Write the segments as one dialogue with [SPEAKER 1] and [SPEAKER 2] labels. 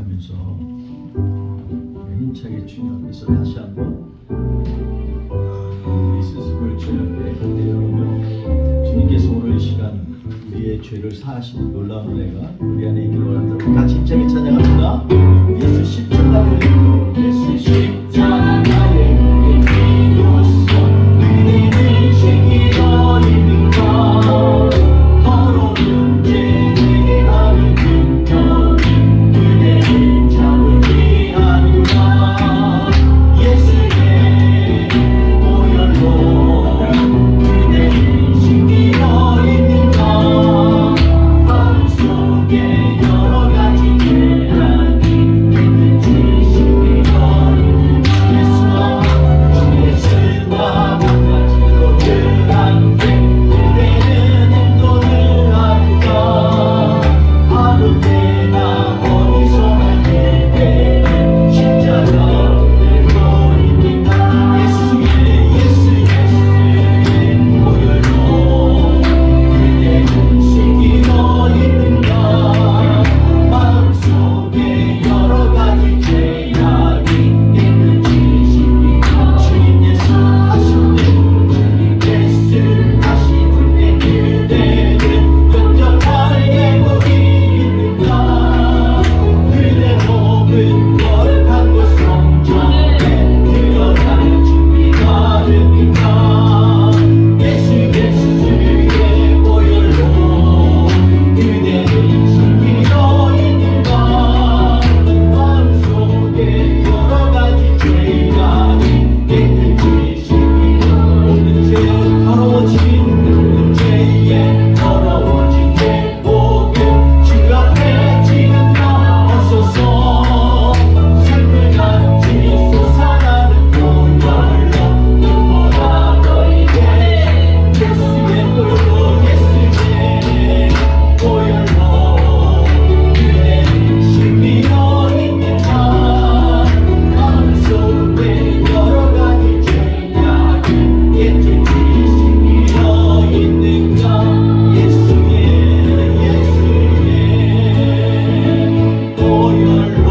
[SPEAKER 1] 고백하면서 힘차게 주님 앞에서 다시 한번 우리 스스로를 주님 앞에 내려놓으며 주님께서 오늘 이 시간 우리의 죄를 사하신 놀라운 은혜가 우리 안에 있기를 원한다. 같이 힘차게 찬양합니다. 예수 십자가의 은혜로, 예수 십자가의 은혜로서 은혜는 죄기로 있는가. 더러운 죄 회개하는 능력 은혜는 참으게 하느라. 예수의 보혈로 은혜는 신기로 있는가. 마음속에 여러 가지 죄악이 있는지 신기로 있는가. 예수와 예수와 마찬가지로 늘 함께 은혜는 행동을 하는가. 아무 때나 어디서나 예배는 십자가 은혜로 있는가. 예수의 보혈로 은혜는 신기로 있는가. 마음속에 여러 가지 죄악이 있는지 신기로. 주님 예수 하시네. 주님 예수 하시는 때 그대는 영접할 예복이 있는가. 그대 몸은 거룩한 곳 성전에 들어갈 준비가 됩니까. 예수의 보혈로 그대는 신기로 있는가. 마음속에 여러 가지 죄악이 있는지 신기로. 모든 죄 더러워진 죄에 더러워진 예복은 주 앞에 지금 나오소서. 샘물같이 솟아나는 보혈로 눈보라 너에게. 예수의 보혈로 예수의 보혈로 그대는 신비로 있는가. 마음속에 여러 가지 죄악이 있는지 신비로 있는가. 예수의 보혈로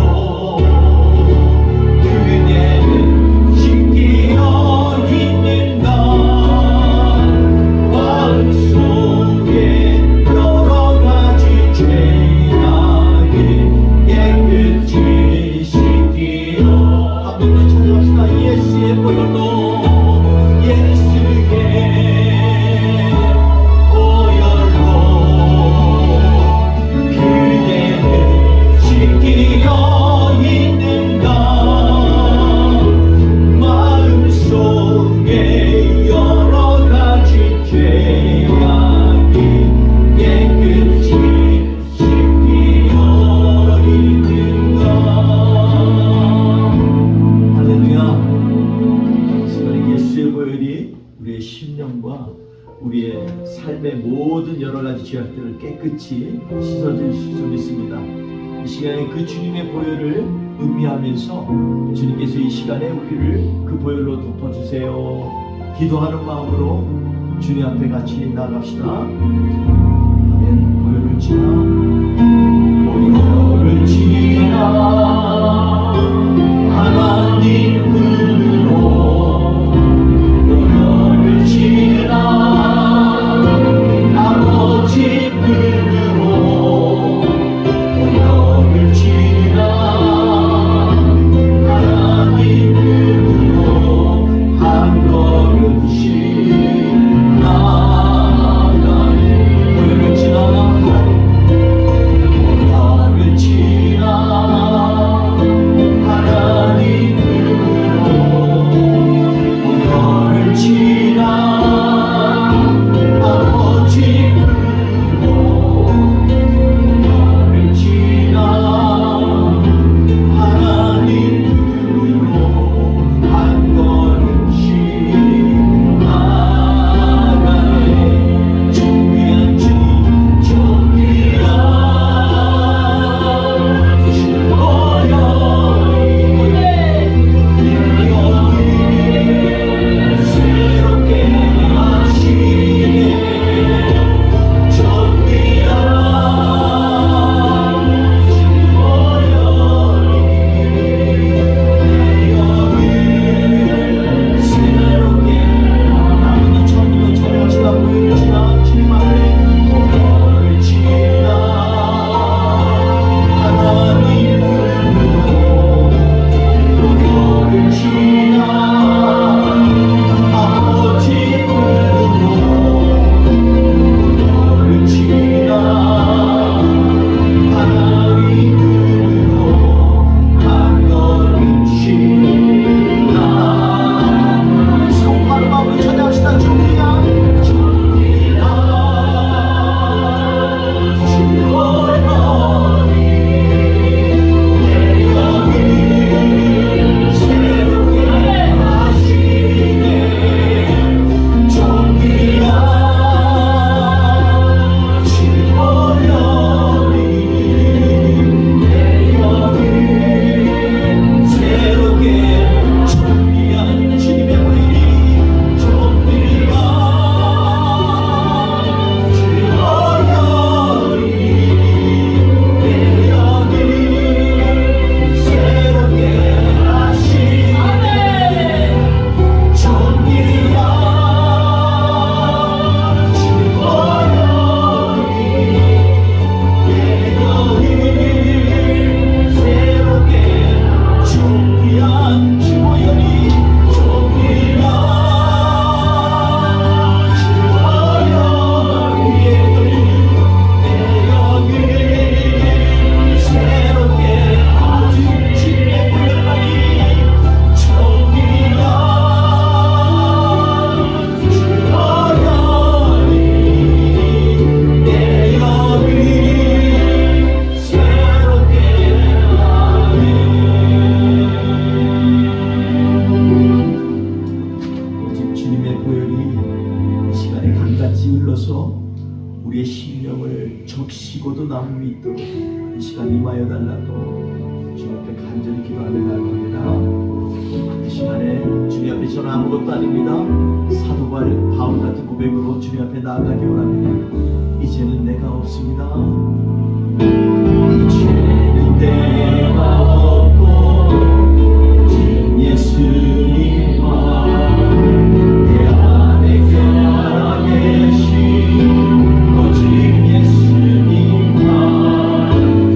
[SPEAKER 1] 그대는 신기로 있는가. 마음속에 여러 가지 죄악이 깨끗이 씻기로. 한 번 더 찾아갑시다. 예수의 보혈로 예수의 보혈로 그대는 씻기려 있는가. 마음속에 여러 가지 죄악이 깨끗이 씻기려 있는가. 할렐루야. 시간에 예수의 보혈이 우리의 심령과 우리의 삶의 모든 여러 가지 죄악들을 깨끗이 씻어줄 수 있습니다. 이 시간에 그 주님의 보혈을 의미하면서 주님께서 이 시간에 우리를 그 보혈로 덮어주세요. 기도하는 마음으로 주님 앞에 같이 나갑시다. 아멘. 보혈을 지나 보혈을 지나 하나님 품으로 보혈을 지나 아버지 품으로 보혈을 지나 하나님 품으로 한 걸음씩 나아가니. 보혈을 지나 날로 주님 앞에 간절히 기도하는 날입니다. 이 시간에 주님 앞에 저는 아무것도 아닙니다. 사도 바울 같은 고백으로 주님 앞에 나아가기 원합니다. 이제는 내가 없습니다. 이제는 내가 없고 오직 예수님만 내 안에 살아계신 오직 예수님만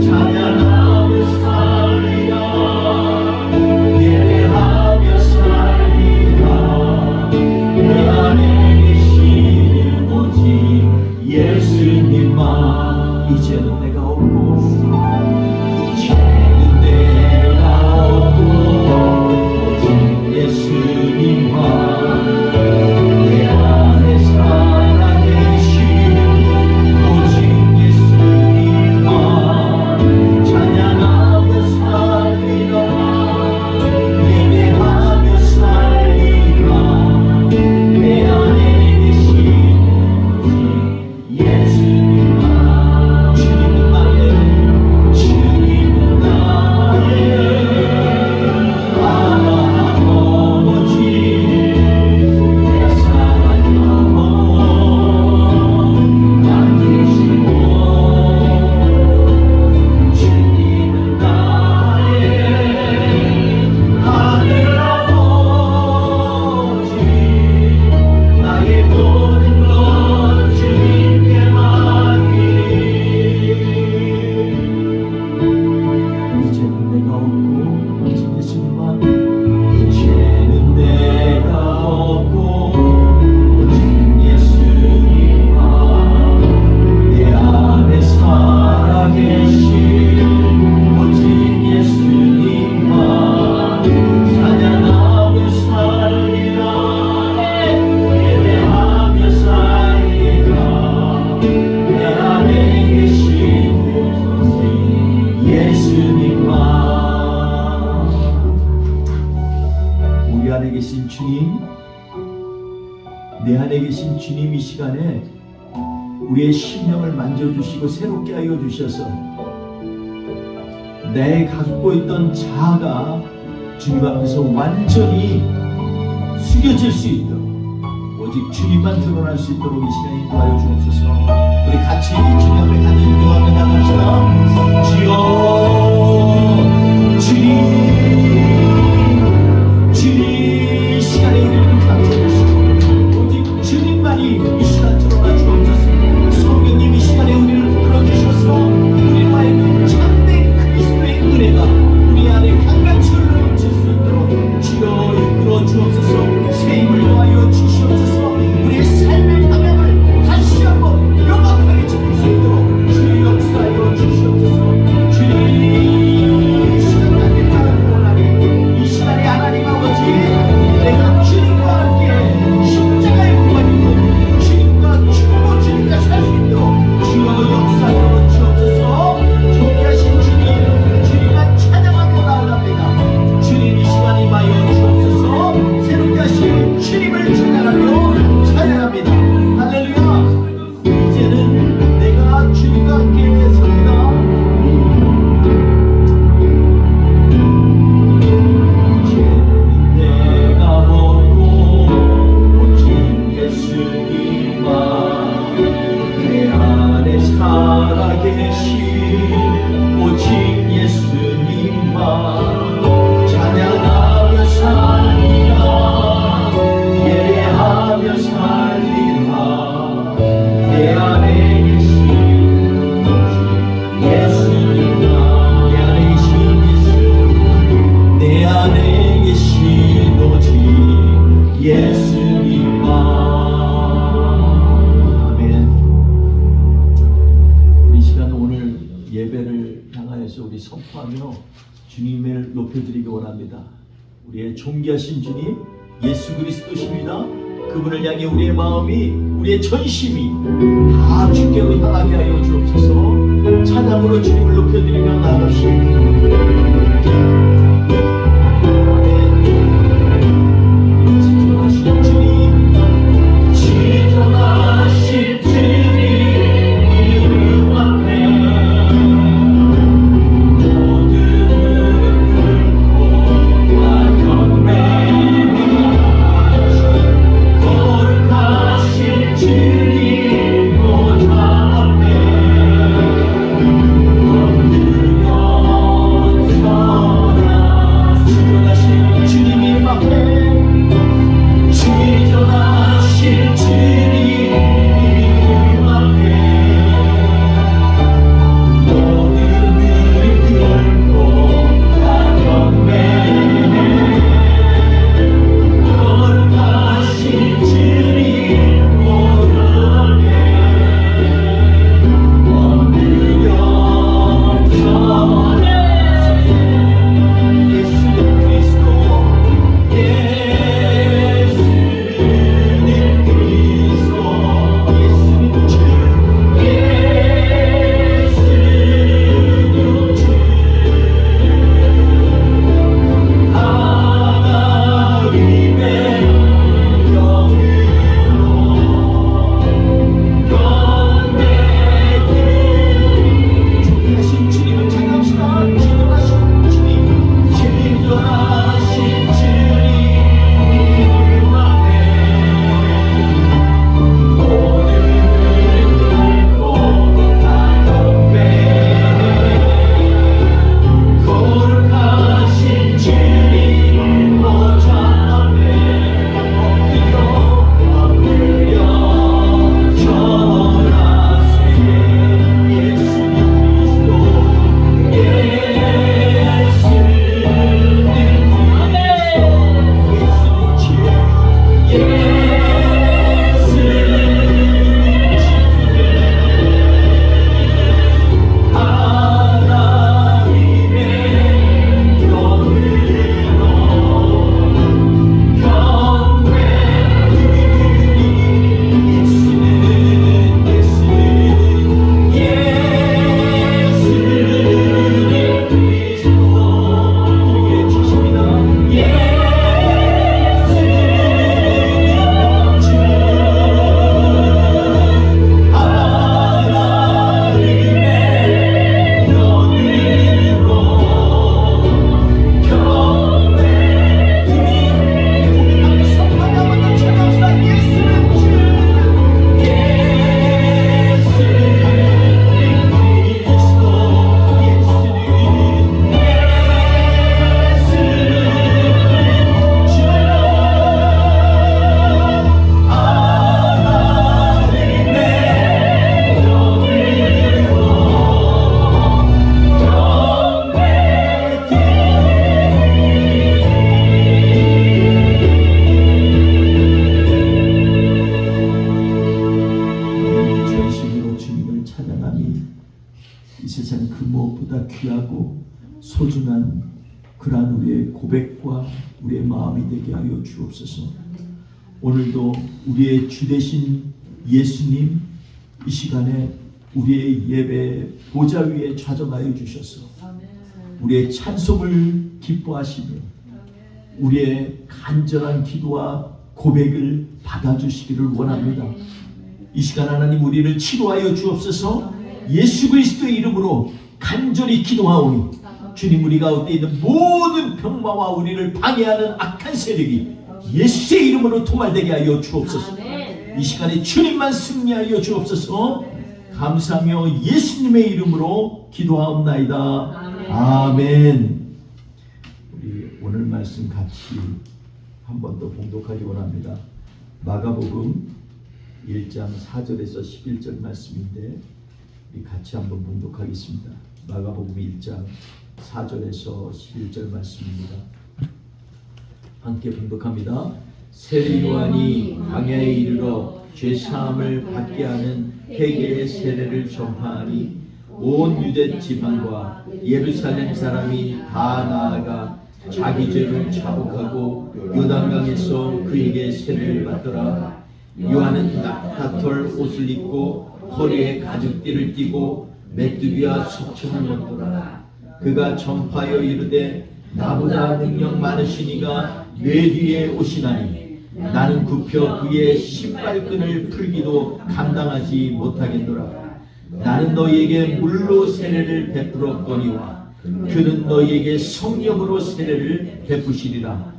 [SPEAKER 1] 찬양하며 살리라 예배하며 살리라 내 안에 계신 오직 예수님만 이제는 내가 없고 이제는 내가 없고 오직 예수님만 내 안에 살아계신 오직 예수님만 찬양하며 살리라 예배하며 살리라 내 안에 계신 오직 예수님만 주님은 나의 주님은 나의 아버지 내 사랑 영원 만드시고 주님은 나의 하늘 아버지 나의 모든 것 주님께 맡기리 이제는 내가 없고 오직 예수님만 이제는 내가 없고 오직 예수님만 내 안에 살아계신 오직 예수님만 찬양하며 살리라 예배하며 살리라 내 안에 계신 오직 예수님만 우리 안에 계신 주님 내 안에 계신 주님 이 시간에 우리의 심령을 만져주시고 새롭게 하여 주셔서 내 갖고 있던 자아가 주님 앞에서 완전히 숙여질 수 있도록 오직 주님만 드러날 수 있도록 이 시간에 인도하여 주옵소서. 우리 같이 주님 앞에 간절히 기도하며 나갑시다. 주여 주님 이 시간에 우리를 감춰주시고 오직 주님만이 이 시간 드러나 주옵소서. 성령님 이 시간에 우리를 불러주셔서 우리와의 참된 그리스도의 은혜가 우리 안에 강같이 흘러넘칠 수 있도록 주여 이끌어 주옵소서. 새 힘을 더하여 주시옵소서. 우리의 삶의 방향을 다시 한번 명확하게 잡을 수 있도록 주의 역사하여 주시옵소서. 주님 이 시간까지 따르기 원하니 이 시간에 하나님 아버지 내가 주님과 함께 십자가에 못 박히고 주님과 죽고 주님과 살 수 있도록 주여 역사하여 주옵소서. 존귀하신 주님 주님만 찬양하며 나아갑니다. 주님 이 시간 임하여 주옵소서. 새롭게 하신 주님을 찬양하며 찬양합니다. 할렐루야. 이제는 내가 주님과 함께 삽니다. 이제는 내가 없고 오직 예수님만 내 안에 살아계신 오직 예수님만 찬양하며 살리라 예배하며 살리라 내 안에 계신 오직 예수님만 내 안에 계신 예수 내 안에 계신 오직 예수님만 아멘. 이 시간 오늘 예배를 향하여서 우리 선포하며 주님을 높여드리기 원합니다. 우리의 존귀하신 주님 예수 그리스도십니다. 그분을 향해 우리의 마음이 우리의 전심이 다 주께로 향하게 하여 주옵소서. 찬양으로 주님을 높여드리며 나아갑시다. 지존하신 주님 지존하신 주님 이름 앞에 순순한 그러한 우리의 고백과 우리의 마음이 되게 하여 주옵소서. 오늘도 우리의 주 되신 예수님 이 시간에 우리의 예배 보좌 위에 좌정하여 주셔서 우리의 찬송을 기뻐하시며 우리의 간절한 기도와 고백을 받아주시기를 원합니다. 이 시간 하나님 우리를 치료하여 주옵소서. 예수 그리스도의 이름으로 간절히 기도하오니 주님 우리 가운데 있는 모든 병마와 우리를 방해하는 악한 세력이 예수의 이름으로 도말되게 하여 주옵소서. 이 시간에 주님만 승리하여 주옵소서. 감사하며 예수님의 이름으로 기도하옵나이다. 아멘. 우리 오늘 말씀 같이 한 번 더 봉독하기 원합니다. 마가복음 1장 4절에서 11절 말씀인데 우리 같이 한번 봉독하겠습니다. 마가복음 1장 4절에서 11절 말씀입니다. 함께 봉독합니다. 세례 요한이 광야에 이르러 죄 사함을 받게 하는 회개의 세례를 전파하니 온 유대 지방과 예루살렘 사람이 다 나아가 자기 죄를 자복하고 요단강에서 그에게 세례를 받더라. 요한은 낙타털 옷을 입고 허리에 가죽띠를 띠고 메뚜기와 수청을 먹더라. 그가 전파하여 이르되 나보다 능력 많으시니가 내 뒤에 오시나니 나는 굽혀 그의 신발끈을 풀기도 감당하지 못하겠노라. 나는 너희에게 물로 세례를 베풀었거니와 그는 너희에게 성령으로 세례를 베푸시리라.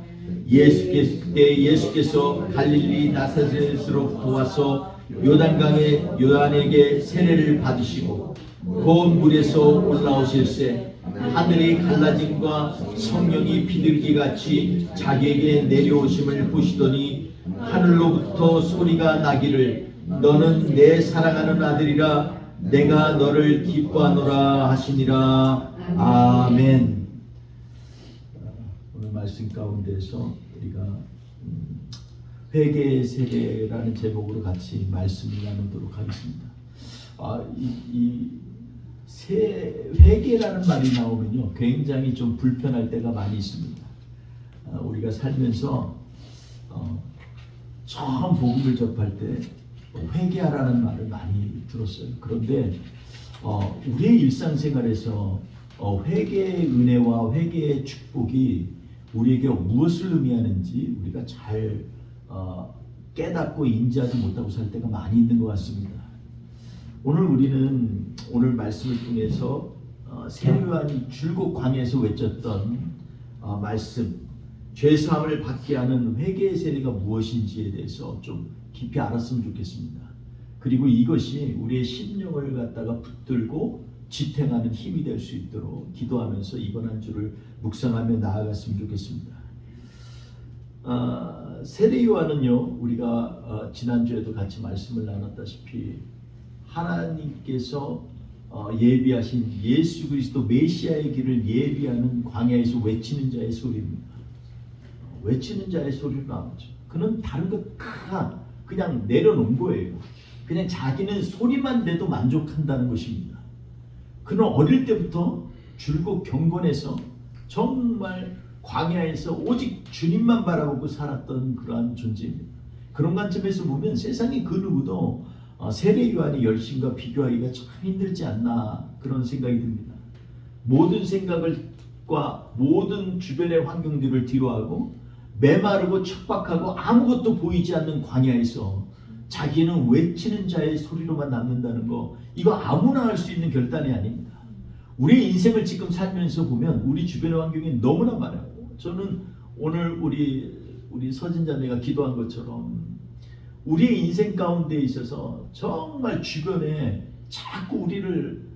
[SPEAKER 1] 예수께서 갈릴리 나사렛으로부터 와서 요단강에 요한에게 세례를 받으시고 고운 물에서 올라오실새 하늘이 갈라짐과 성령이 비둘기같이 자기에게 내려오심을 보시더니 하늘로부터 소리가 나기를 너는 내 사랑하는 아들이라 내가 너를 기뻐하노라 하시니라. 아멘. 오늘 말씀 가운데서 우리가 회개의 세례라는 제목으로 같이 말씀을 나누도록 하겠습니다. 회개라는 말이 나오면요 굉장히 좀 불편할 때가 많이 있습니다. 우리가 살면서 처음 복음을 접할 때 회개하라는 말을 많이 들었어요. 그런데 우리의 일상생활에서 회개의 은혜와 회개의 축복이 우리에게 무엇을 의미하는지 우리가 잘 깨닫고 인지하지 못하고 살 때가 많이 있는 것 같습니다. 오늘 우리는 오늘 말씀을 통해서 세례 요한이 줄곧 광야에서 외쳤던 말씀, 죄사함을 받게 하는 회개의 세례가 무엇인지에 대해서 좀 깊이 알았으면 좋겠습니다. 그리고 이것이 우리의 심령을 갖다가 붙들고 지탱하는 힘이 될 수 있도록 기도하면서 이번 한 주를 묵상하며 나아갔으면 좋겠습니다. 세례 요한은요 우리가 지난주에도 같이 말씀을 나눴다시피 하나님께서 예비하신 예수 그리스도 메시아의 길을 예비하는 광야에서 외치는 자의 소리입니다. 외치는 자의 소리로 나오죠. 그는 다른 것 다 그냥 내려놓은 거예요. 그냥 자기는 소리만 내도 만족한다는 것입니다. 그는 어릴 때부터 줄곧 경건해서 정말 광야에서 오직 주님만 바라보고 살았던 그러한 존재입니다. 그런 관점에서 보면 세상의 그 누구도 세례 요한의 열심과 비교하기가 참 힘들지 않나 그런 생각이 듭니다. 모든 생각과 모든 주변의 환경들을 뒤로하고 메마르고 척박하고 아무것도 보이지 않는 광야에서 자기는 외치는 자의 소리로만 남는다는 거, 이거 아무나 할 수 있는 결단이 아닙니다. 우리 인생을 지금 살면서 보면 우리 주변의 환경이 너무나 많아요. 저는 오늘 우리 서진자매가 기도한 것처럼 우리의 인생 가운데 있어서 정말 주변에 자꾸 우리를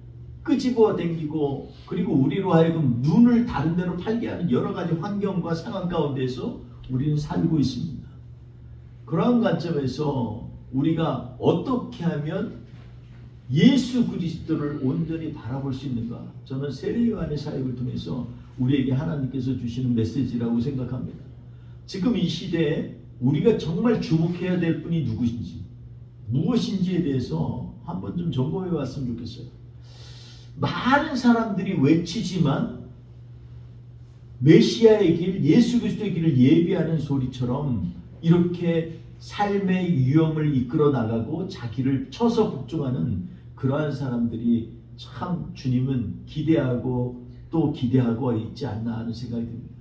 [SPEAKER 1] 끄집어 당기고 그리고 우리로 하여금 눈을 다른 데로 팔게 하는 여러 가지 환경과 상황 가운데서 우리는 살고 있습니다. 그러한 관점에서 우리가 어떻게 하면 예수 그리스도를 온전히 바라볼 수 있는가? 저는 세례 요한의 사역을 통해서 우리에게 하나님께서 주시는 메시지라고 생각합니다. 지금 이 시대에 우리가 정말 주목해야 될 분이 누구신지, 무엇인지에 대해서 한번 좀 점검해 봤으면 좋겠어요. 많은 사람들이 외치지만 메시아의 길, 예수 그리스도의 길을 예비하는 소리처럼 이렇게 삶의 유형을 이끌어 나가고 자기를 쳐서 복종하는 그러한 사람들이 참 주님은 기대하고 또 기대하고 있지 않나 하는 생각이 듭니다.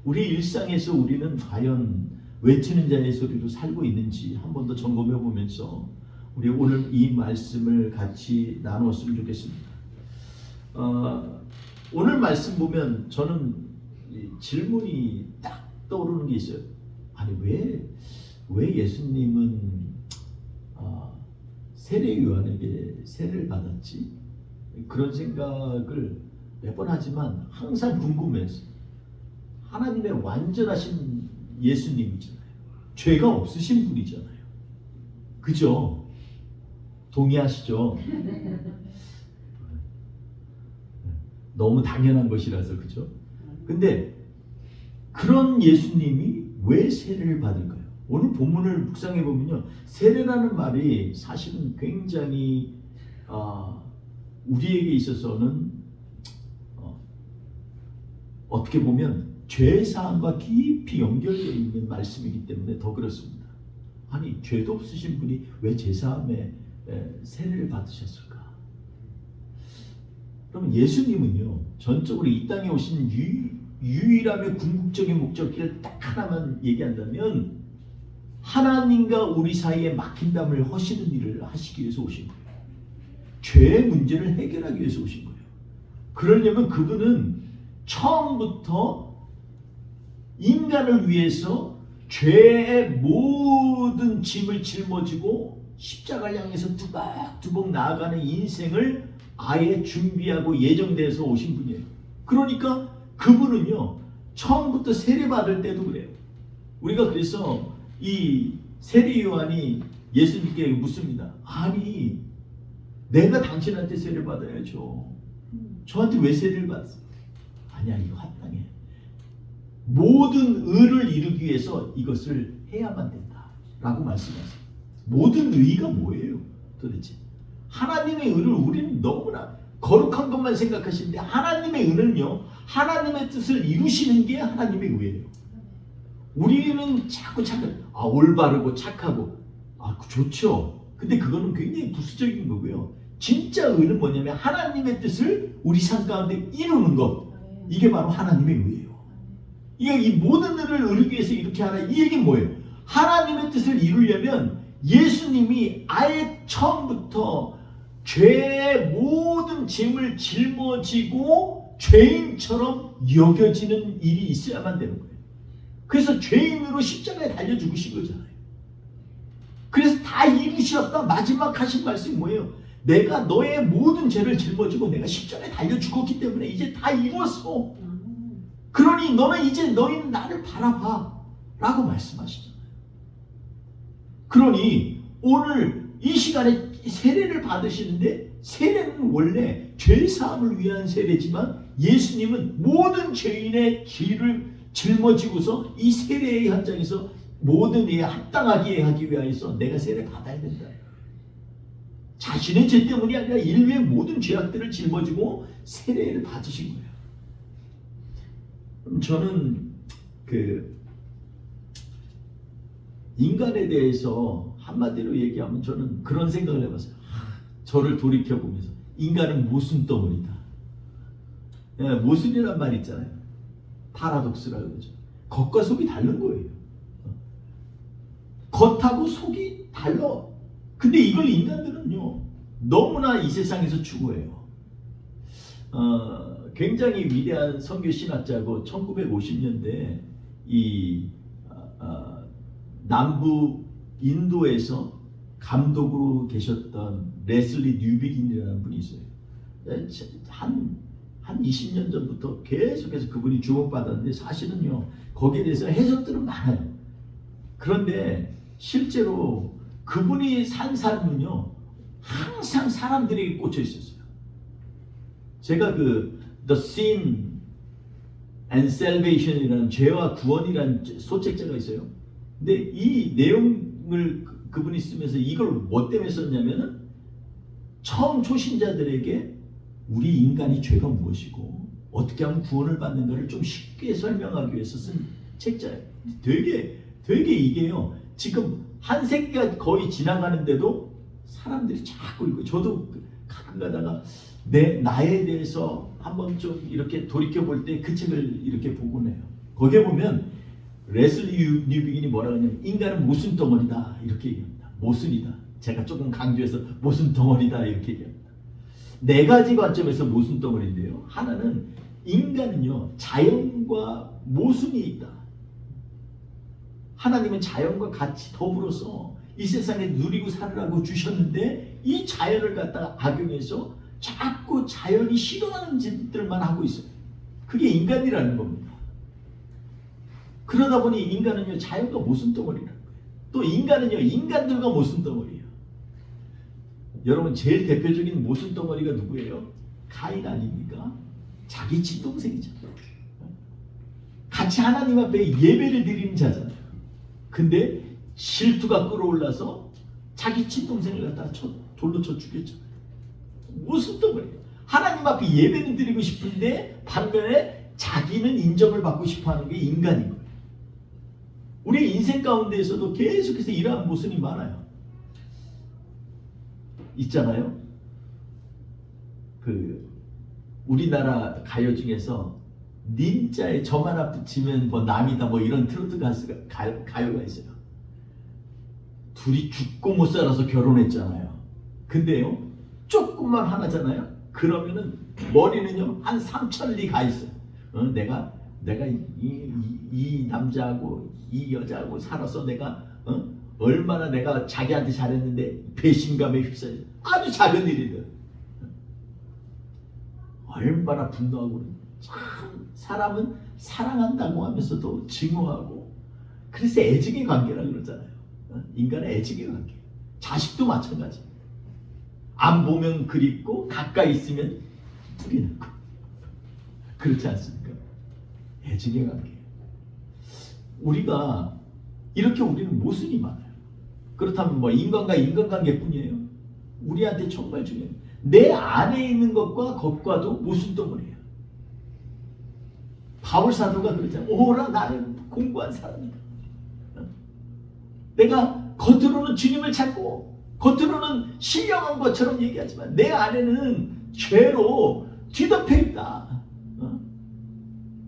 [SPEAKER 1] 우리 일상에서 우리는 과연 외치는 자의 소리로 살고 있는지 한 번 더 점검해 보면서 우리 오늘 이 말씀을 같이 나누었으면 좋겠습니다. 오늘 말씀 보면 저는 질문이 딱 떠오르는 게 있어요. 아니 왜 예수님은 세례 요한에게 세례를 받았지? 그런 생각을 몇 번 하지만 항상 궁금해서 하나님의 완전하신 예수님이잖아요. 죄가 없으신 분이잖아요. 그죠? 동의하시죠? 너무 당연한 것이라서 그죠? 근데 그런 예수님이 왜 세례를 받을까요? 오늘 본문을 묵상해 보면요, 세례라는 말이 사실은 굉장히 우리에게 있어서는 어떻게 보면 죄 사함과 깊이 연결되어 있는 말씀이기 때문에 더 그렇습니다. 아니 죄도 없으신 분이 왜 죄 사함에 세례를 받으셨을까? 그러면 예수님은요, 전적으로 이 땅에 오신 유일하며 궁극적인 목적을 딱 하나만 얘기한다면 하나님과 우리 사이에 막힌담을 허시는 일을 하시기 위해서 오신 거예요. 죄의 문제를 해결하기 위해서 오신 거예요. 그러려면 그분은 처음부터 인간을 위해서 죄의 모든 짐을 짊어지고 십자가를 향해서 두벅두벅 나아가는 인생을 아예 준비하고 예정돼서 오신 분이에요. 그러니까 그분은요, 처음부터 세례 받을 때도 그래요. 우리가 그래서 이 세례 요한이 예수님께 묻습니다. 아니 내가 당신한테 세례 받아야죠. 저한테 왜 세례를 받았어요? 아니야, 이거 합당해. 모든 의를 이루기 위해서 이것을 해야만 된다 라고 말씀하세요. 모든 의가 뭐예요 도대체? 하나님의 의를 우리는 너무나 거룩한 것만 생각하시는데 하나님의 의는요, 하나님의 뜻을 이루시는 게 하나님의 의예요. 우리는 자꾸 올바르고 착하고 좋죠. 근데 그거는 굉장히 부수적인 거고요. 진짜 의는 뭐냐면 하나님의 뜻을 우리 삶 가운데 이루는 것, 이게 바로 하나님의 의예요. 이 모든 일을 이루기 위해서 이렇게 하라, 이 얘기는 뭐예요? 하나님의 뜻을 이루려면 예수님이 아예 처음부터 죄의 모든 짐을 짊어지고 죄인처럼 여겨지는 일이 있어야만 되는 거예요. 그래서 죄인으로 십자가에 달려 죽으신 거잖아요. 그래서 다 이루셨다 마지막 하신 말씀이 뭐예요? 내가 너의 모든 죄를 짊어지고 내가 십자가에 달려 죽었기 때문에 이제 다 이루었어. 그러니 너희는 나를 바라봐 라고 말씀하시잖아요. 그러니 오늘 이 시간에 세례를 받으시는데, 세례는 원래 죄사함을 위한 세례지만 예수님은 모든 죄인의 길을 짊어지고서 이 세례의 현장에서 모든 일에 합당하게 하기 위해서 내가 세례 받아야 된다. 자신의 죄 때문이 아니라 인류의 모든 죄악들을 짊어지고 세례를 받으신 거예요. 저는 인간에 대해서 한마디로 얘기하면 저는 그런 생각을 해봤어요. 저를 돌이켜보면서 인간은 모순덩어리다. 모순이란 말 있잖아요. 파라독스라고 그러죠. 겉과 속이 다른 거예요. 겉하고 속이 달라. 근데 이걸 인간들은요, 너무나 이 세상에서 추구해요. 굉장히 위대한 선교 신학자고 1950년대 남부 인도에서 감독으로 계셨던 레슬리 뉴비긴이라는 분이 있어요. 한 20년 전부터 계속해서 그분이 주목받았는데 사실은요, 거기에 대해서 해석들은 많아요. 그런데 실제로 그분이 산 삶은요, 항상 사람들에게 꽂혀 있었어요. 제가 The Sin and Salvation이라는 죄와 구원이라는 소책자가 있어요. 근데 이 내용을 그분이 쓰면서 이걸 뭐 때문에 썼냐면은 처음 초신자들에게 우리 인간이 죄가 무엇이고 어떻게 하면 구원을 받는가를 좀 쉽게 설명하기 위해서 쓴 책자예요. 되게 이게요. 지금 한 세기가 거의 지나가는데도 사람들이 자꾸 읽고, 저도 가끔 가다가 나에 대해서 한번 좀 이렇게 돌이켜 볼 때 그 책을 이렇게 보곤 해요. 거기에 보면 레슬리 뉴비긴이 뭐라고 하냐면 인간은 모순 덩어리다 이렇게 얘기합니다. 모순이다. 제가 조금 강조해서 모순 덩어리다 이렇게 얘기합니다. 네 가지 관점에서 모순 덩어리인데요. 하나는 인간은요 자연과 모순이 있다. 하나님은 자연과 같이 더불어서 이 세상에 누리고 살으라고 주셨는데 이 자연을 갖다가 악용해서 자꾸 자연이 싫어하는 짓들만 하고 있어요. 그게 인간이라는 겁니다. 그러다 보니 인간은요 자연과 모순 덩어리라는 거예요. 또 인간은요 인간들과 모순 덩어리예요. 여러분 제일 대표적인 모순 덩어리가 누구예요? 가인 아닙니까? 자기 친동생이죠. 같이 하나님 앞에 예배를 드리는 자잖아요. 근데 질투가 끌어올라서 자기 친동생을 갖다가 돌로 쳐 죽였잖아요. 무슨 덩어리예요? 하나님 앞에 예배는 드리고 싶은데 반면에 자기는 인정을 받고 싶어하는 게 인간인 거예요. 우리 인생 가운데에서도 계속해서 이러한 모순이 많아요. 있잖아요. 우리나라 가요 중에서 님자에 점 하나 붙이면 뭐 남이다 뭐 이런 트로트 가요가 있어요. 둘이 죽고 못 살아서 결혼했잖아요. 근데요 조금만 하나잖아요. 그러면은 머리는요 한 3,000리 가 있어요. 내가 이 남자하고 이 여자하고 살아서 내가 얼마나 내가 자기한테 잘했는데 배신감에 휩싸여. 아주 작은 일이다. 얼마나 분노하고. 참 사람은 사랑한다고 하면서도 증오하고. 그래서 애증의 관계라 그러잖아요. 인간의 애증의 관계. 자식도 마찬가지. 안 보면 그립고 가까이 있으면 불이 나고. 그렇지 않습니까? 애증의 관계. 우리는 모순이 많아요. 그렇다면 뭐 인간과 인간관계뿐이에요. 우리한테 정말 중요해요. 내 안에 있는 것과 겉과도 모순 덩어리예요. 바울 사도가 그러잖아요. 오라 나는 공부한 사람이다. 내가 겉으로는 주님을 찾고 겉으로는 신령한 것처럼 얘기하지만 내 안에는 죄로 뒤덮여 있다.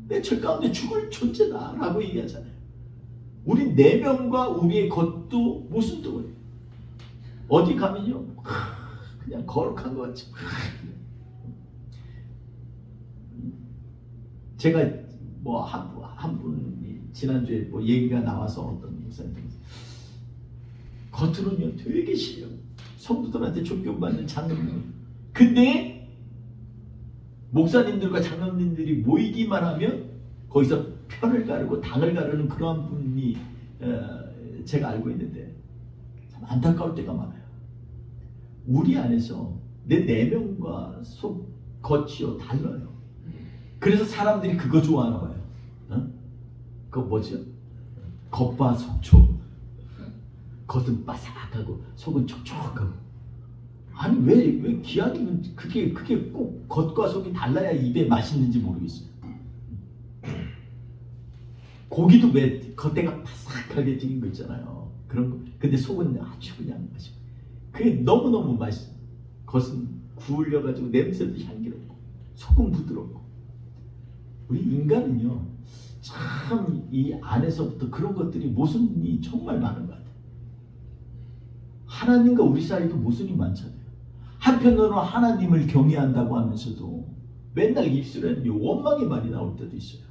[SPEAKER 1] 내 죄 가운데 죽을 존재다 라고 얘기하잖아요. 우리 내면과 우리의 겉도 모순 덩어리예요. 어디 가면요 그냥 거룩한 것 같지. 제가 뭐 한 분이 지난주에 뭐 얘기가 나와서 어떤 목사님이 겉으로는요 되게 싫어요. 성도들한테 존경받는 장로님. 근데 목사님들과 장로님들이 모이기만 하면 거기서 편을 가르고 당을 가르는 그러한 분이 제가 알고 있는데 참 안타까울 때가 많아요. 우리 안에서 내 내면과 겉이요 달라요. 그래서 사람들이 그거 좋아하나 봐요. 그거 뭐죠? 겉바 속촉. 겉은 바삭하고 속은 촉촉하고. 아니 왜 기아님은 그게 꼭 겉과 속이 달라야 입에 맛있는지 모르겠어요. 고기도 왜 겉에가 바삭하게 튀긴 거 있잖아요. 그런 거. 근데 속은 아주 그냥 맛있고. 그게 너무너무 맛있어. 겉은 구울려가지고 냄새도 향기롭고 속은 부드럽고. 우리 인간은요 참 이 안에서부터 그런 것들이 모순이 정말 많은 것 같아요. 하나님과 우리 사이도 모순이 많잖아요. 한편으로는 하나님을 경외한다고 하면서도 맨날 입술에는 원망의 말이 나올 때도 있어요.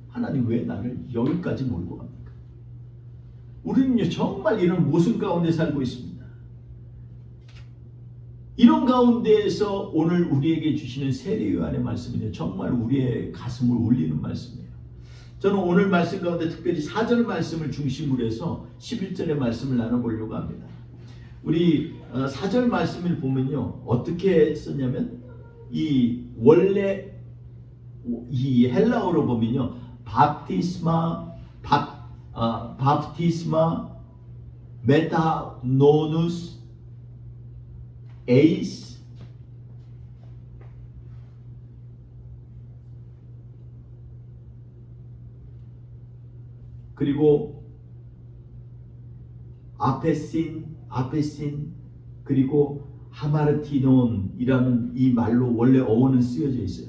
[SPEAKER 1] 하나님 왜 나를 여기까지 몰고 갑니까? 우리는요 정말 이런 모순 가운데 살고 있습니다. 이런 가운데에서 오늘 우리에게 주시는 세례 요한의 말씀은요 정말 우리의 가슴을 울리는 말씀이에요. 저는 오늘 말씀 가운데 특별히 4절 말씀을 중심으로 해서 11절의 말씀을 나눠보려고 합니다. 우리 4절 말씀을 보면요 어떻게 썼냐면 원래 이 헬라어로 보면요 바프티스마 메타노누스 에이스 그리고 아페신, 그리고 하마르티논이라는 이 말로 원래 어원은 쓰여져 있어요.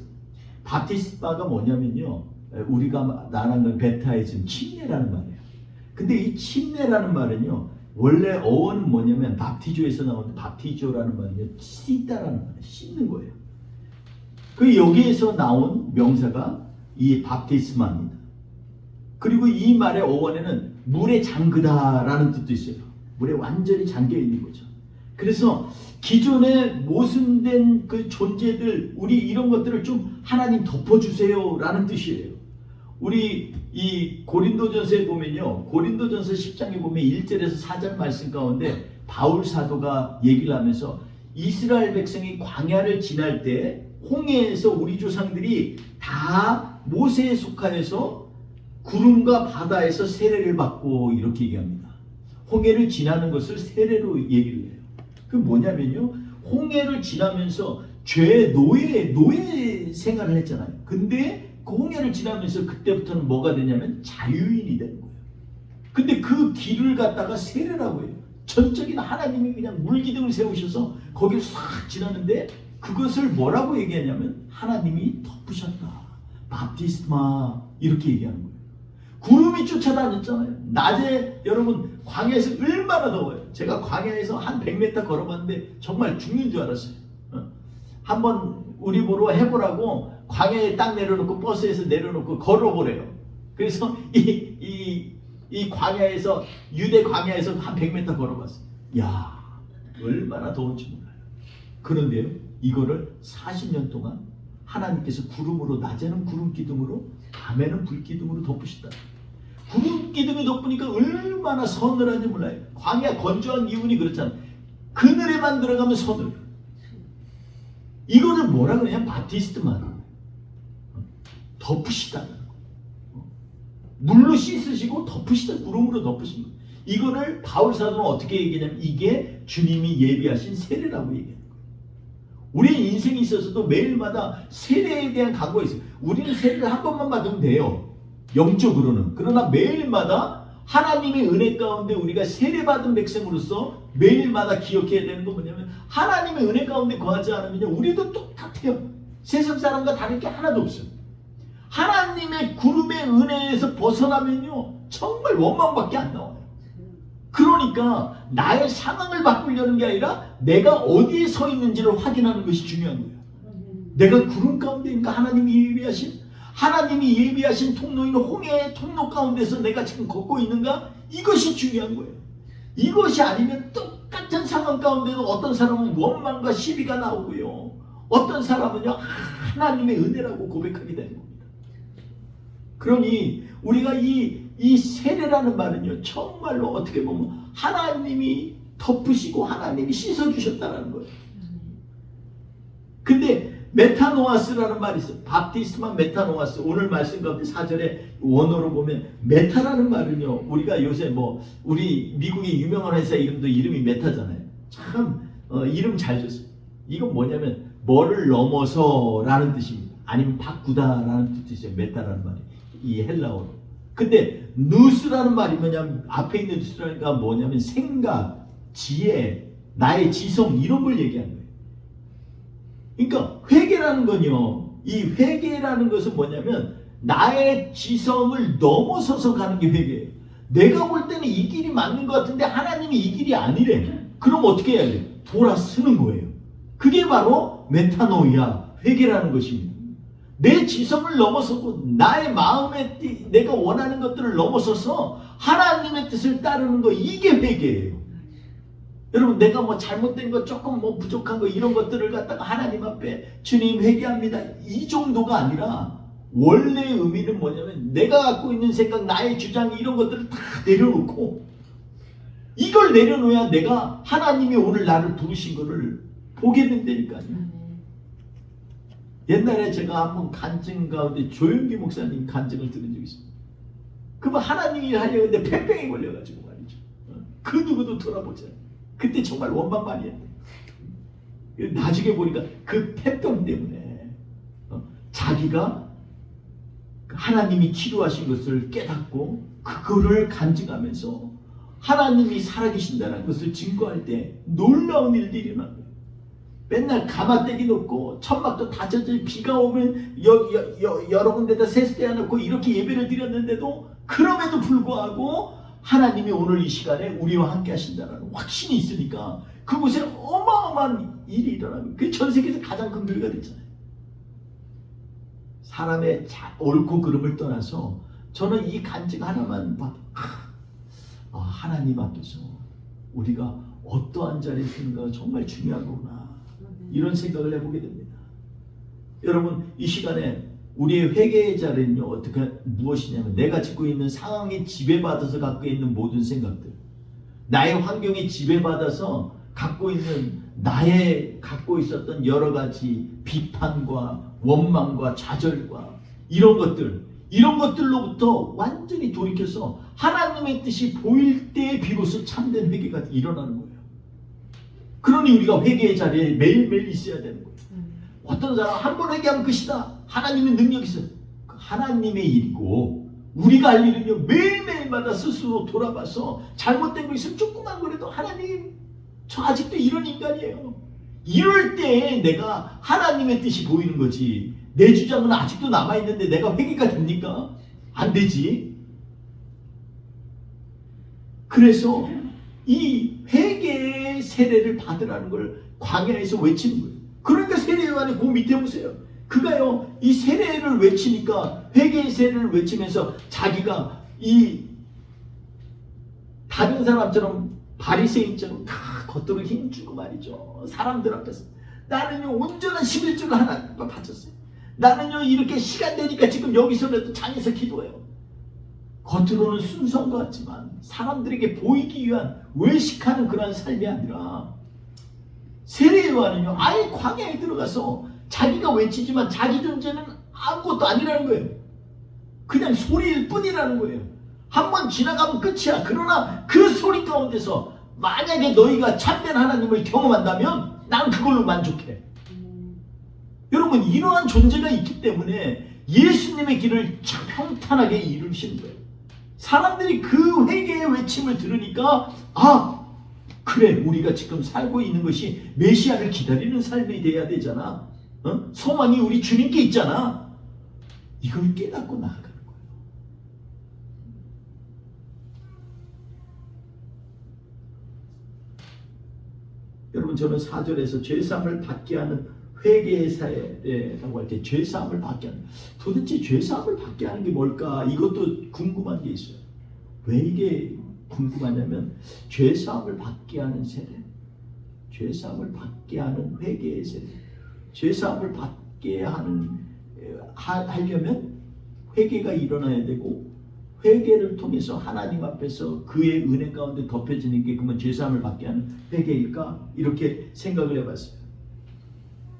[SPEAKER 1] 바티스마가 뭐냐면요, 우리가 말하는 건 베타이즘, 침례라는 말이에요. 근데 이 침례라는 말은요, 원래 어원은 뭐냐면 밥티조에서 나오는 밥티조라는 말은요, 씻다라는 말이에요. 씻는 거예요. 그 여기에서 나온 명사가 이 밥티스마입니다. 그리고 이 말의 어원에는 물에 잠그다라는 뜻도 있어요. 물에 완전히 잠겨 있는 거죠. 그래서 기존에 모순된 그 존재들, 우리 이런 것들을 좀 하나님 덮어주세요라는 뜻이에요. 우리 이 고린도전서에 보면요, 고린도전서 10장에 보면 1절에서 4절 말씀 가운데 바울 사도가 얘기를 하면서 이스라엘 백성이 광야를 지날 때 홍해에서 우리 조상들이 다 모세에 속하여서 구름과 바다에서 세례를 받고 이렇게 얘기합니다. 홍해를 지나는 것을 세례로 얘기를 해요. 그 뭐냐면요, 홍해를 지나면서 죄의 노예 생활을 했잖아요. 근데 그 홍해를 지나면서 그때부터는 뭐가 되냐면 자유인이 되는 거예요. 근데 그 길을 갖다가 세례라고 해요. 전적인 하나님이 그냥 물기둥을 세우셔서 거기를 싹 지나는데 그것을 뭐라고 얘기하냐면 하나님이 덮으셨다. 바티스마 이렇게 얘기하는 거예요. 구름이 쫓아다녔잖아요. 낮에 여러분 광야에서 얼마나 더워요. 제가 광야에서 한 100m 걸어봤는데 정말 죽는 줄 알았어요. 한번 우리 보러 해보라고 광야에 딱 내려놓고 버스에서 내려놓고 걸어보래요. 그래서 이 광야에서 유대 광야에서 한 100m 걸어봤어요. 야, 얼마나 더운지 몰라요. 그런데요, 이거를 40년 동안 하나님께서 구름으로, 낮에는 구름 기둥으로, 밤에는 불 기둥으로 덮으시다. 구름 기둥이 덮으니까 얼마나 서늘한지 몰라요. 광야 건조한 기운이 그렇잖아요. 그늘에만 들어가면 서늘. 이거를 뭐라 그러냐? 바티스트만 덮으시다는 거. 물로 씻으시고 덮으시다. 구름으로 덮으신 거. 이거를 바울 사도는 어떻게 얘기하냐면 이게 주님이 예비하신 세례라고 얘기해요. 우리의 인생에 있어서도 매일마다 세례에 대한 각오가 있어요. 우리는 세례를 한 번만 받으면 돼요. 영적으로는. 그러나 매일마다 하나님의 은혜 가운데 우리가 세례받은 백성으로서 매일마다 기억해야 되는 건 뭐냐면 하나님의 은혜 가운데 거하지 않으면 우리도 똑같아요. 세상 사람과 다를 게 하나도 없어요. 하나님의 구름의 은혜에서 벗어나면요 정말 원망밖에 안 나와요. 그러니까 나의 상황을 바꾸려는 게 아니라 내가 어디에 서 있는지를 확인하는 것이 중요한 거예요. 내가 구름 가운데인가? 하나님이 예비하신 통로인 홍해의 통로 가운데서 내가 지금 걷고 있는가? 이것이 중요한 거예요. 이것이 아니면 똑같은 상황 가운데도 어떤 사람은 원망과 시비가 나오고요, 어떤 사람은요 하나님의 은혜라고 고백하게 되는 겁니다. 그러니 우리가 이 세례라는 말은요 정말로 어떻게 보면 하나님이 덮으시고 하나님이 씻어주셨다는 거예요. 근데 메타노아스라는 말이 있어요. 밥티스마 메타노아스. 오늘 말씀 가운데 4절에 원어로 보면 메타라는 말은요, 우리가 요새 뭐 우리 미국의 유명한 회사 이름이 메타잖아요. 참 이름 잘 줬어요. 이건 뭐냐면 뭐를 넘어서 라는 뜻입니다. 아니면 바꾸다 라는 뜻이 있어요. 메타라는 말이 이 헬라어로. 근데 누스라는 말이 뭐냐면 앞에 있는 누스라니까 뭐냐면 생각, 지혜, 나의 지성 이런 걸 얘기하는 거예요. 그러니까 회개라는 건요, 이 회개라는 것은 뭐냐면 나의 지성을 넘어서서 가는 게 회개예요. 내가 볼 때는 이 길이 맞는 것 같은데 하나님이 이 길이 아니래. 그럼 어떻게 해야 돼? 돌아서는 거예요. 그게 바로 메타노이아, 회개라는 것입니다. 내 지성을 넘어서고 나의 마음에 내가 원하는 것들을 넘어서서 하나님의 뜻을 따르는 거, 이게 회개예요. 여러분, 내가 뭐 잘못된 거, 조금 뭐 부족한 거 이런 것들을 갖다가 하나님 앞에 주님 회개합니다, 이 정도가 아니라 원래의 의미는 뭐냐면 내가 갖고 있는 생각, 나의 주장 이런 것들을 다 내려놓고, 이걸 내려놓아야 내가 하나님이 오늘 나를 부르신 거를 보게 된다니까요. 옛날에 제가 한번 간증 가운데 조용기 목사님 간증을 들은 적이 있습니다. 그러면 하나님이 하려고 했는데 폐병에 걸려가지고 말이죠. 그 누구도 돌아보지 않아요. 그때 정말 원망 많이 했대요. 나중에 보니까 그 폐병 때문에 자기가 하나님이 치료하신 것을 깨닫고 그거를 간증하면서 하나님이 살아계신다는 것을 증거할 때 놀라운 일들이 일어나요. 맨날 가마떼기 놓고 천막도 다 젖어 비가 오면 여러 군데다 세수대야 놓고 이렇게 예배를 드렸는데도 그럼에도 불구하고 하나님이 오늘 이 시간에 우리와 함께 하신다는 확신이 있으니까 그곳에 어마어마한 일이 일어나고 그게 전 세계에서 가장 큰 교회가 됐잖아요. 사람의 옳고 그름을 떠나서 저는 이 간증 하나만 봐도 하나님 앞에서 우리가 어떠한 자리에 있는가가 정말 중요하구나 이런 생각을 해보게 됩니다. 여러분 이 시간에 우리의 회개의 자리는요 무엇이냐면 내가 짓고 있는 상황에 지배받아서 갖고 있는 모든 생각들, 나의 환경에 지배받아서 갖고 있는 나의 갖고 있었던 여러 가지 비판과 원망과 좌절과 이런 것들로부터 완전히 돌이켜서 하나님의 뜻이 보일 때 비로소 참된 회개가 일어나는 거예요. 그러니 우리가 회개의 자리에 매일매일 있어야 되는 거예요. 어떤 사람 한 번 회개하면 끝이다. 하나님의 능력이 있어요. 하나님의 일이고 우리가 할 일은요 매일매일마다 스스로 돌아봐서 잘못된 거 있으면 조그만 거라도 하나님 저 아직도 이런 인간이에요. 이럴 때 내가 하나님의 뜻이 보이는 거지. 내 주장은 아직도 남아있는데 내가 회개가 됩니까? 안 되지. 그래서 이 회개의 세례를 받으라는 걸 광야에서 외치는 거예요. 그러니까 세례요한이 그 밑에 보세요. 그가요 이 세례를 외치니까 회개의 세례를 외치면서 자기가 이 다른 사람처럼 바리새인처럼 다 겉으로 힘주고 말이죠. 사람들 앞에서 나는요 온전한 11조를 하나님과 바쳤어요. 나는요 이렇게 시간 되니까 지금 여기서라도 장에서 기도해요. 겉으로는 순수한 것 같지만 사람들에게 보이기 위한 외식하는 그런 삶이 아니라 세례 요한은요 아예 광야에 들어가서 자기가 외치지만 자기 존재는 아무것도 아니라는 거예요. 그냥 소리일 뿐이라는 거예요. 한번 지나가면 끝이야. 그러나 그 소리 가운데서 만약에 너희가 참된 하나님을 경험한다면 난 그걸로 만족해. 여러분 이러한 존재가 있기 때문에 예수님의 길을 참 평탄하게 이루시는 거예요. 사람들이 그 회개의 외침을 들으니까 그래 우리가 지금 살고 있는 것이 메시아를 기다리는 삶이 돼야 되잖아. 소망이 우리 주님께 있잖아. 이걸 깨닫고 나아가는 거예요. 여러분 저는 4절에서 죄사함을 받게 하는 회개의 사회라고 할 때 죄사함을 받게 하는, 도대체 죄사함을 받게 하는 게 뭘까? 이것도 궁금한 게 있어요. 왜 이게 궁금하냐면 죄사함을 받게 하는 세례, 죄사함을 받게 하는 회개의 세례, 죄사함을 받게 하려면 회개가 일어나야 되고 회개를 통해서 하나님 앞에서 그의 은혜 가운데 덮여지는 게 그러면 죄사함을 받게 하는 회개일까? 이렇게 생각을 해봤어요.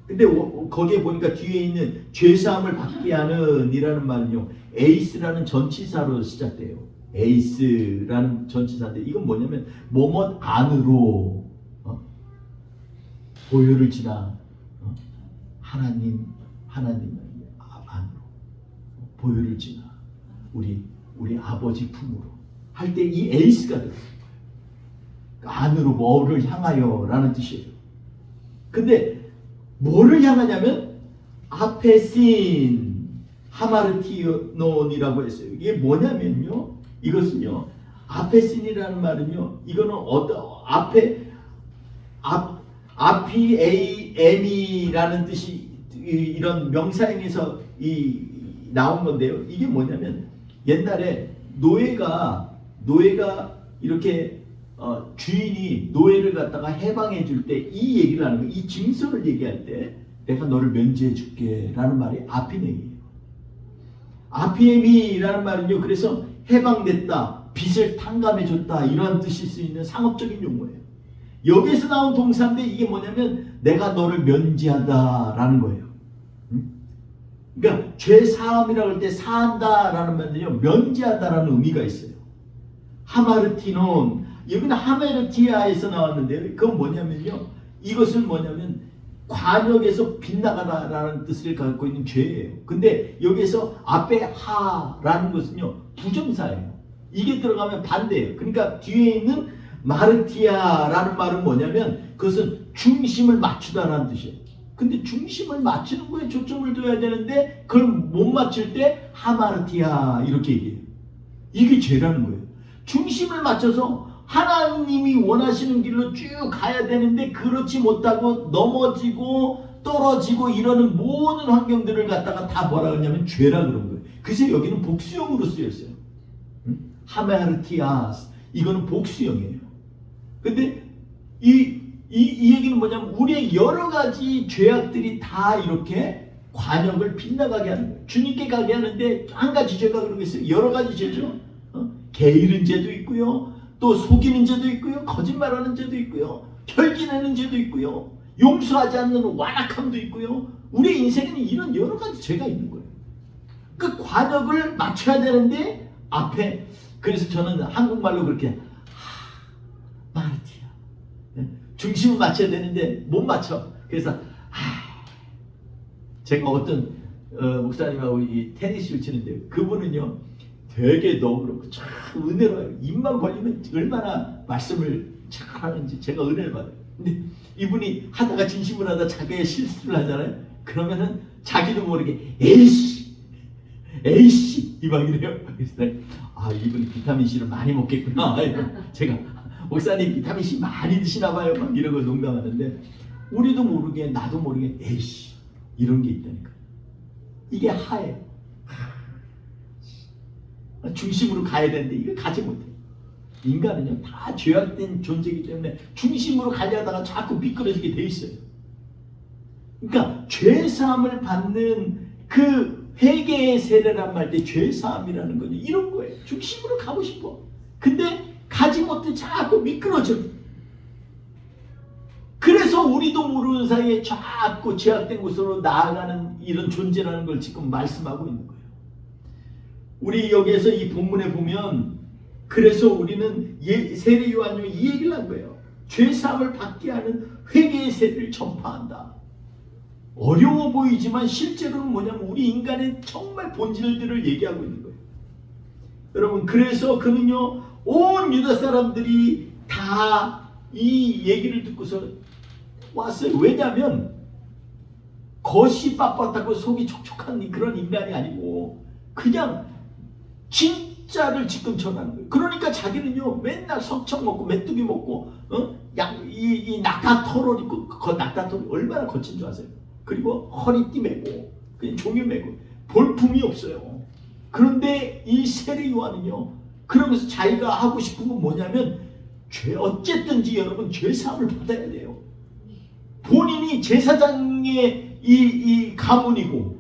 [SPEAKER 1] 근데 거기에 보니까 뒤에 있는 죄사함을 받게 하는 이라는 말은요 에이스라는 전치사로 시작돼요. 에이스라는 전치사인데 이건 뭐냐면 뭐뭇 안으로 보혈을 지나 하나님 안으로 보혈을 지나 우리 아버지 품으로 할 때 이 에이스가 들어요. 안으로 뭐를 향하여 라는 뜻이에요. 근데 뭐를 향하냐면 아페신 하마르티논이라고 했어요. 이게 뭐냐면요 이것은요 아페신이라는 말은요 이거는 아피에이엠이라는 뜻이 이런 명사형에서 나온 건데요. 이게 뭐냐면 옛날에 노예가 이렇게 주인이 노예를 갖다가 해방해 줄 때 이 얘기를 하는 거예요. 이 증서를 얘기할 때 내가 너를 면제해 줄게 라는 말이 아피네이에요. 아피엠이라는 말은요 그래서 해방됐다, 빚을 탕감해 줬다 이런 뜻일 수 있는 상업적인 용어예요. 여기에서 나온 동사인데 이게 뭐냐면 내가 너를 면제하다 라는 거예요. 그러니까 죄 사함이라고 할 때 사한다 라는 말은요 면제하다 라는 의미가 있어요. 하마르티논, 여기는 하메르티아에서 나왔는데요. 그건 뭐냐면요 이것은 뭐냐면 관역에서 빗나가다라는 뜻을 갖고 있는 죄예요. 근데 여기에서 앞에 하라는 것은요 부정사예요. 이게 들어가면 반대예요. 그러니까 뒤에 있는 마르티아라는 말은 뭐냐면 그것은 중심을 맞추다라는 뜻이에요. 근데 중심을 맞추는 거에 초점을 둬야 되는데 그걸 못 맞출 때 하마르티아 이렇게 얘기해요. 이게 죄라는 거예요. 중심을 맞춰서 하나님이 원하시는 길로 쭉 가야 되는데 그렇지 못하고 넘어지고 떨어지고 이러는 모든 환경들을 갖다가 다 뭐라 그러냐면 죄라 그런 거예요. 그래서 여기는 복수형으로 쓰였어요. 하메르티아스 이거는 복수형이에요. 근데 이 얘기는 뭐냐면 우리의 여러 가지 죄악들이 다 이렇게 관역을 빗나가게 하는 거예요. 주님께 가게 하는데 한 가지 죄가 그런 게 있어요. 여러 가지 죄죠. 게으른 죄도 있고요. 또 속이는 죄도 있고요. 거짓말하는 죄도 있고요. 혈기내는 죄도 있고요. 용서하지 않는 완악함도 있고요. 우리 인생에는 이런 여러 가지 죄가 있는 거예요. 그 관역을 맞춰야 되는데 앞에 그래서 저는 한국말로 그렇게 마르티아 중심을 맞춰야 되는데 못 맞춰. 그래서 제가 어떤 목사님하고 이 테니스를 치는데 그분은요 되게 너그럽고 참 은혜로워요. 입만 벌리면 얼마나 말씀을 잘하는지 제가 은혜를 받아요. 근데 이분이 하다가 진심을 하다 자기의 실수를 하잖아요. 그러면은 자기도 모르게 에이씨 이 막 이래요. 그래서 이분이 비타민C를 많이 먹겠구나. 제가 목사님 비타민C 많이 드시나 봐요. 막 이러고 농담하는데 우리도 모르게 나도 모르게 에이씨 이런 게 있다니까. 이게 하예요. 중심으로 가야 되는데 이걸 가지 못해. 인간은요 다 죄악된 존재이기 때문에 중심으로 가려다가 자꾸 미끄러지게 돼 있어요. 그러니까 죄사함을 받는 그 회개의 세례란 말 때 죄사함이라는 거죠. 이런 거예요. 중심으로 가고 싶어. 근데 가지 못해 자꾸 미끄러져. 그래서 우리도 모르는 사이에 자꾸 죄악된 곳으로 나아가는 이런 존재라는 걸 지금 말씀하고 있는 거예요. 우리 여기에서 이 본문에 보면 그래서 우리는 세례 요한이 이 얘기를 한 거예요. 죄사함을 받게 하는 회개의 세례를 전파한다. 어려워 보이지만 실제로는 뭐냐면 우리 인간의 정말 본질들을 얘기하고 있는 거예요. 여러분 그래서 그는요 온 유다 사람들이 다 이 얘기를 듣고서 왔어요. 왜냐하면 겉이 빳빳하고 속이 촉촉한 그런 인간이 아니고 그냥 진짜를 지금 전하는 거예요. 그러니까 자기는요 맨날 석청 먹고 메뚜기 먹고 이 낙타털을 입고 그 낙타털이 얼마나 거친 줄 아세요? 그리고 허리띠 메고 그냥 종이 메고 볼품이 없어요. 그런데 이 세례 요한은요 그러면서 자기가 하고 싶은 건 뭐냐면 어쨌든지 여러분 죄사함을 받아야 돼요. 본인이 제사장의 이 가문이고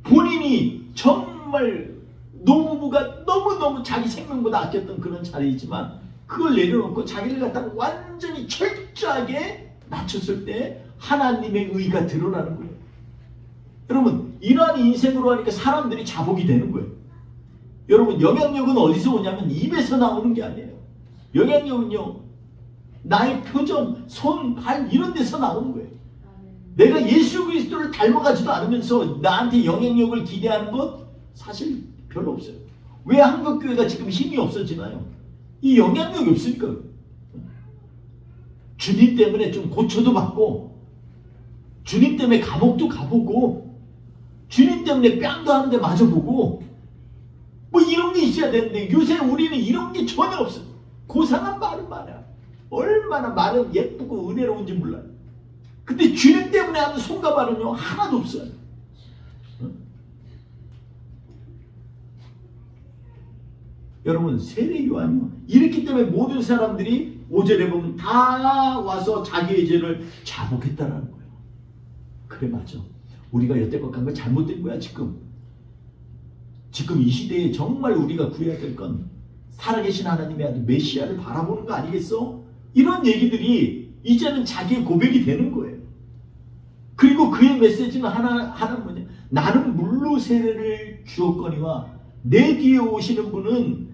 [SPEAKER 1] 본인이 정말 노부부가 너무너무 자기 생명보다 아꼈던 그런 자리이지만 그걸 내려놓고 자기를 갖다가 완전히 철저하게 낮췄을 때 하나님의 의가 드러나는 거예요. 여러분 이러한 인생으로 하니까 사람들이 자복이 되는 거예요. 여러분 영향력은 어디서 오냐면 입에서 나오는 게 아니에요. 영향력은요 나의 표정, 손, 발 이런 데서 나오는 거예요. 내가 예수 그리스도를 닮아가지도 않으면서 나한테 영향력을 기대하는 것 사실 별로 없어요. 왜 한국교회가 지금 힘이 없어지나요? 이 영향력이 없으니까. 주님 때문에 좀 고초도 받고 주님 때문에 감옥도 가보고 주님 때문에 뺨도 하는데 맞아보고 뭐 이런 게 있어야 되는데 요새 우리는 이런 게 전혀 없어요. 고상한 말은 많아요. 얼마나 말은 예쁘고 은혜로운지 몰라요. 근데 주님 때문에 하는 손과 발은요 하나도 없어요. 여러분 세례 요한이요 이렇기 때문에 모든 사람들이 5절에 보면 다 와서 자기의 죄를 자복했다라는 거예요. 그래 맞아. 우리가 여태껏 간 거 잘못된 거야 지금 이 시대에 정말 우리가 구해야 될 건 살아계신 하나님의 아들 메시아를 바라보는 거 아니겠어? 이런 얘기들이 이제는 자기의 고백이 되는 거예요. 그리고 그의 메시지는 하나는 뭐냐? 나는 물로 세례를 주었거니와 내 뒤에 오시는 분은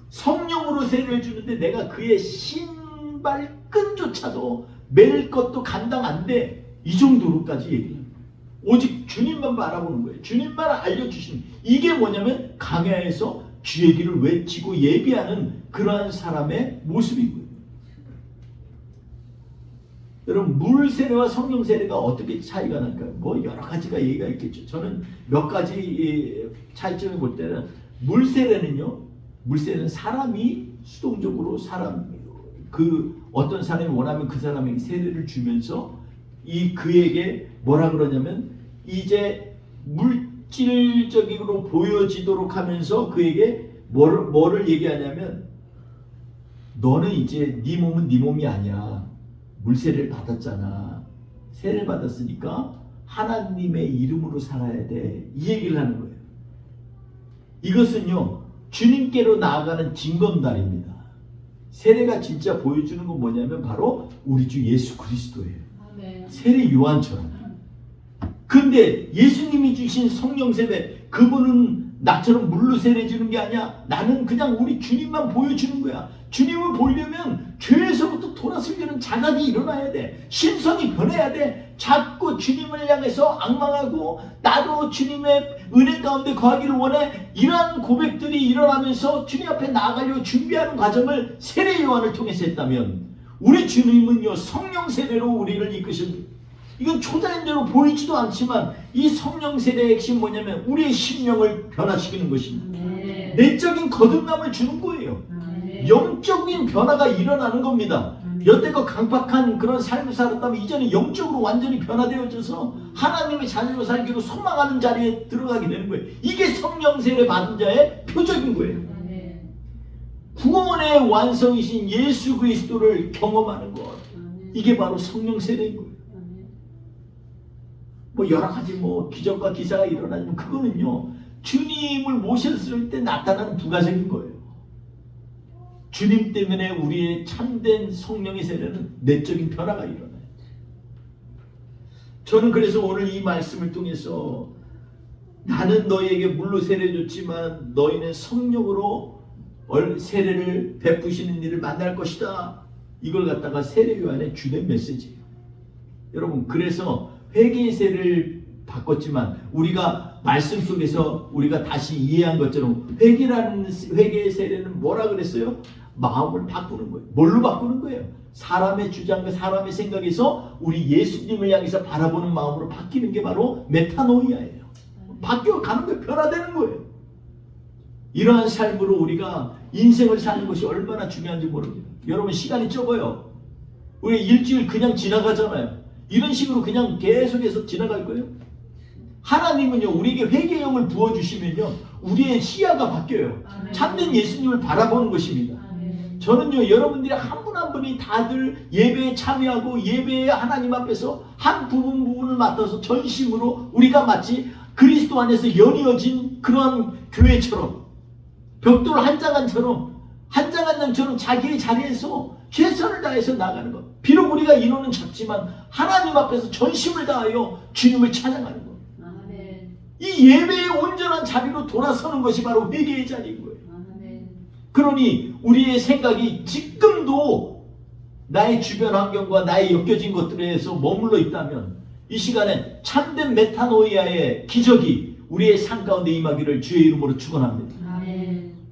[SPEAKER 1] 성령으로 세례를 주는데 내가 그의 신발끈조차도 맬 것도 감당 안 돼. 이 정도로까지 얘기해요. 오직 주님만 바라보는 거예요. 주님만 알려주시는. 이게 뭐냐면 강야에서 주의 길을 외치고 예비하는 그러한 사람의 모습인 거예요. 여러분, 물 세례와 성령 세례가 어떻게 차이가 날까요? 뭐 여러 가지가 얘기가 있겠죠. 저는 몇 가지 차이점을 볼 때는 물 세례는 사람이 수동적으로 그 어떤 사람이 원하면 그 사람에게 세례를 주면서 그에게 뭐라 그러냐면 이제 물질적으로 보여지도록 하면서 그에게 뭐를 얘기하냐면 너는 이제 네 몸은 네 몸이 아니야. 물세례를 받았잖아. 세례를 받았으니까 하나님의 이름으로 살아야 돼. 이 얘기를 하는 거예요. 이것은요, 주님께로 나아가는 징검다리입니다. 세례가 진짜 보여주는 건 뭐냐면 바로 우리 주 예수 그리스도예요. 세례 요한처럼. 근데 예수님이 주신 성령 세례, 그분은 나처럼 물로 세례 주는 게 아니야. 나는 그냥 우리 주님만 보여주는 거야. 주님을 보려면 죄에서부터 돌아서려는 자각이 일어나야 돼. 심성이 변해야 돼. 자꾸 주님을 향해서 앙망하고 나도 주님의 은혜 가운데 거하기를 원해. 이러한 고백들이 일어나면서 주님 앞에 나아가려고 준비하는 과정을 세례 요한을 통해서 했다면 우리 주님은요, 성령 세례로 우리를 이끄신, 이건 초자연적으로 보이지도 않지만 이 성령 세례의 핵심 뭐냐면 우리의 심령을 변화시키는 것입니다. 내적인 거듭남을 주는 거예요. 영적인 변화가 일어나는 겁니다. 여태껏 강팍한 그런 삶을 살았다면 이제는 영적으로 완전히 변화되어져서 하나님의 자녀로 살기로 소망하는 자리에 들어가게 되는 거예요. 이게 성령 세례 받은 자의 표적인 거예요. 구원의 완성이신 예수 그리스도를 경험하는 것, 이게 바로 성령 세례인 거예요. 뭐 여러 가지 기적과 기사가 일어나지만 그거는요, 주님을 모셨을 때 나타나는 부가적인 거예요. 주님 때문에 우리의 참된 성령의 세례는 내적인 변화가 일어나요. 저는 그래서 오늘 이 말씀을 통해서 나는 너희에게 물로 세례 줬지만 너희는 성령으로 세례를 베푸시는 일을 만날 것이다. 이걸 갖다가 세례 요한의 주된 메시지예요. 여러분, 그래서 회개의 세례를 바꿨지만 우리가 말씀 속에서 우리가 다시 이해한 것처럼 회개의 세례는 뭐라 그랬어요? 마음을 바꾸는 거예요. 뭘로 바꾸는 거예요? 사람의 주장과 사람의 생각에서 우리 예수님을 향해서 바라보는 마음으로 바뀌는 게 바로 메타노이아예요. 바뀌어가는 거예요. 변화되는 거예요. 이러한 삶으로 우리가 인생을 사는 것이 얼마나 중요한지 모릅니다. 여러분, 시간이 적어요. 우리 일주일 그냥 지나가잖아요. 이런 식으로 그냥 계속해서 지나갈 거예요. 하나님은요, 우리에게 회개의 영을 부어주시면요, 우리의 시야가 바뀌어요. 참된 예수님을 바라보는 것입니다. 저는요, 여러분들이 한 분 한 분이 다들 예배에 참여하고 예배에 하나님 앞에서 한 부분을 맡아서 전심으로 우리가 마치 그리스도 안에서 연이어진 그러한 교회처럼 벽돌 한 장처럼 자기의 자리에서 최선을 다해서 나가는 것. 비록 우리가 인원은 작지만 하나님 앞에서 전심을 다하여 주님을 찬양하는 것. 이 예배의 온전한 자리로 돌아서는 것이 바로 회개의 자리인 거예요. 그러니 우리의 생각이 지금도 나의 주변 환경과 나의 엮여진 것들에서 머물러 있다면 이 시간에 참된 메타노이아의 기적이 우리의 삶 가운데 임하기를 주의 이름으로 축원합니다.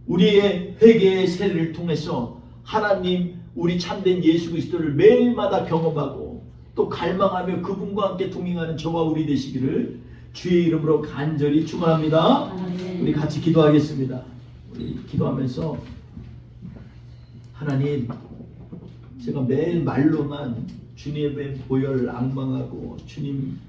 [SPEAKER 1] 우리의 회개의 세례를 통해서 하나님, 우리 참된 예수 그리스도를 매일마다 경험하고 또 갈망하며 그분과 함께 동행하는 저와 우리 되시기를 주의 이름으로 간절히 축원합니다. 우리 같이 기도하겠습니다. 우리 기도하면서 하나님, 제가 매일 말로만 주님의 보혈을 앙망하고 주님